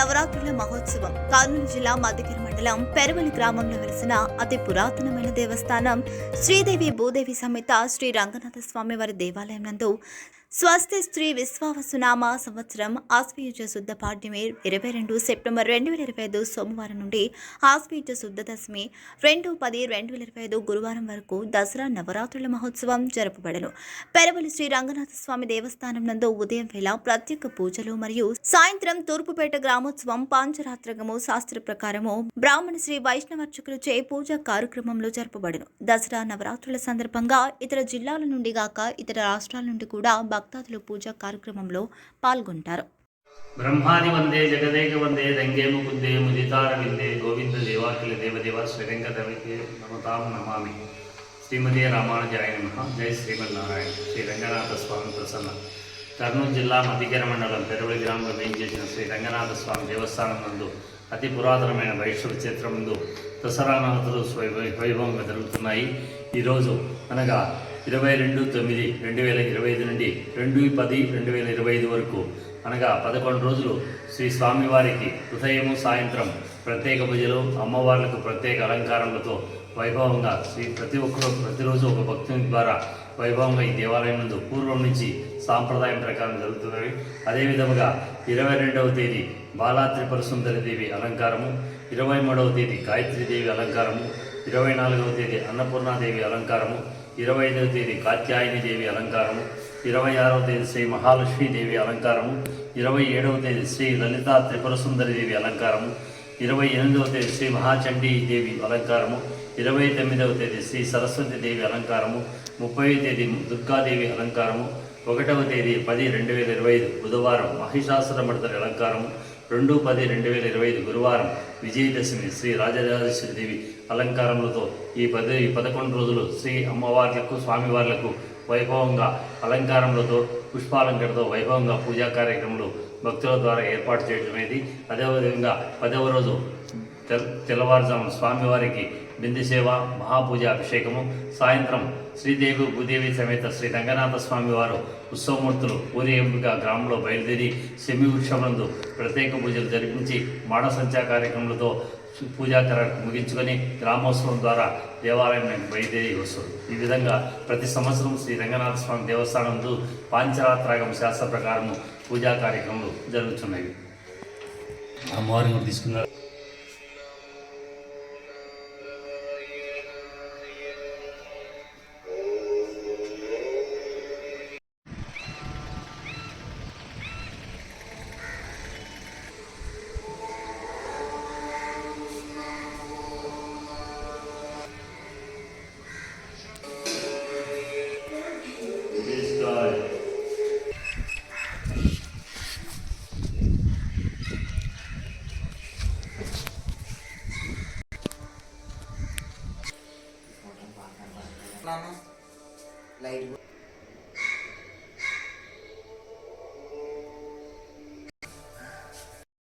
నవరాత్రుల మహోత్సవం కర్నూలు జిల్లా మధ్యగిరి మండలం పెరవలి గ్రామంలో వెలిసిన అతి పురాతనమైన దేవస్థానం శ్రీదేవి భూదేవి సమేత శ్రీ రంగనాథ స్వామి వారి దేవాలయం నందు స్వస్తి శ్రీ విశ్వావసునామ సంవత్సరం ఆశ్వయుజ శుద్ధ పాడ్యమి 22 సెప్టెంబర్ 2025 సోమవారం నుండి ఆశ్వయుజ శుద్ధ దశమి 2/10/2025 గురువారం వరకు దసరా నవరాత్రుల మహోత్సవం జరపబడను. పెరవలి శ్రీ రంగనాథ స్వామి దేవస్థానం నందు ఉదయం వేళ ప్రత్యేక పూజలు మరియు సాయంత్రం తూర్పుపేట గ్రామోత్సవం పాంచరాత్రకము శాస్త్ర ప్రకారము బ్రాహ్మణ శ్రీ వైష్ణవర్చకులచే పూజా కార్యక్రమంలో జరపబడను. దసరా నవరాత్రుల సందర్భంగా ఇతర జిల్లాల నుండి గాక ఇతర రాష్ట్రాల నుండి కూడా భక్తాదులు పూజా కార్యక్రమంలో పాల్గొంటారు. బ్రహ్మాది వందే జగదేక వందే రంగే ముకుందే ముదితార విందే గోవింద దేవాఖిల దేవదేవ శ్రీరంగదేవకే నమతాం నమామి. శ్రీమతి రామానుజాయ నమః. జై శ్రీమన్నారాయణ. శ్రీ రంగనాథ స్వామి ప్రసన్న. కర్నూలు జిల్లా మధ్యగిరి మండలం పెరవలి గ్రామంలో వేయించేసిన శ్రీ రంగనాథ స్వామి దేవస్థానం నందు అతి పురాతనమైన వైష్ణవ క్షేత్రం నందు దసరా నవరాత్రులు వైభవంగా జరుగుతున్నాయి. ఈరోజు అనగా 22/9/2025 నుండి 2/10/2025 వరకు అనగా 11 రోజులు శ్రీ స్వామివారికి ఉదయము సాయంత్రం ప్రత్యేక పూజలు, అమ్మవార్లకు ప్రత్యేక అలంకారములతో వైభవంగా ప్రతిరోజు ఒక భక్తుని ద్వారా వైభవంగా ఈ దేవాలయం నందు పూర్వం నుంచి సాంప్రదాయం ప్రకారం జరుగుతున్నవి. అదేవిధముగా 22వ తేదీ బాలా త్రిపుర సుందరి దేవి అలంకారము, 23వ తేదీ గాయత్రీదేవి అలంకారము, 24వ తేదీ అన్నపూర్ణాదేవి అలంకారము, 25వ తేదీ కాత్యాయని దేవి అలంకారము, 26వ తేదీ శ్రీ మహాలక్ష్మీదేవి అలంకారము, 27వ తేదీ శ్రీ లలితా త్రిపుర సుందరి దేవి అలంకారము, 28వ తేదీ శ్రీ మహాచండీ దేవి అలంకారము, 29వ తేదీ శ్రీ సరస్వతి దేవి అలంకారము, 30వ తేదీ దుర్గాదేవి అలంకారము, 1వ తేదీ 10/2025 బుధవారం మహిషాసురమర్దన అలంకారము, 2/10/2025 గురువారం విజయదశమి శ్రీ రాజరాజేశ్వరి దేవి అలంకారములతో ఈ 11 రోజులు శ్రీ అమ్మవార్లకు స్వామివార్లకు వైభవంగా అలంకారములతో పుష్పాలంకరణతో వైభవంగా పూజా కార్యక్రమాలు భక్తుల ద్వారా ఏర్పాటు చేయడం అనేది. అదేవిధంగా 10వ రోజు తెల్లవారుజామున స్వామివారికి బిందు సేవ, మహాపూజ అభిషేకము, సాయంత్రం శ్రీదేవి భూదేవి సమేత శ్రీ రంగనాథ స్వామివారు ఉత్సవమూర్తులు ఊరేగింపుగా గ్రామంలో బయలుదేరి సెమి వృక్షములందు ప్రత్యేక పూజలు జరిపించి మానసంచా కార్యక్రమాలతో పూజాకార్యం ముగించుకొని గ్రామోత్సవం ద్వారా దేవాలయం బయలుదేరి వస్తుంది. ఈ విధంగా ప్రతి సంవత్సరం శ్రీ రంగనాథ స్వామి దేవస్థానంలో పాంచరాత్రాగం శాస్త్ర ప్రకారము పూజా కార్యక్రమాలు జరుగుతున్నాయి. అమ్మవారిని తీసుకున్నారు. లైట్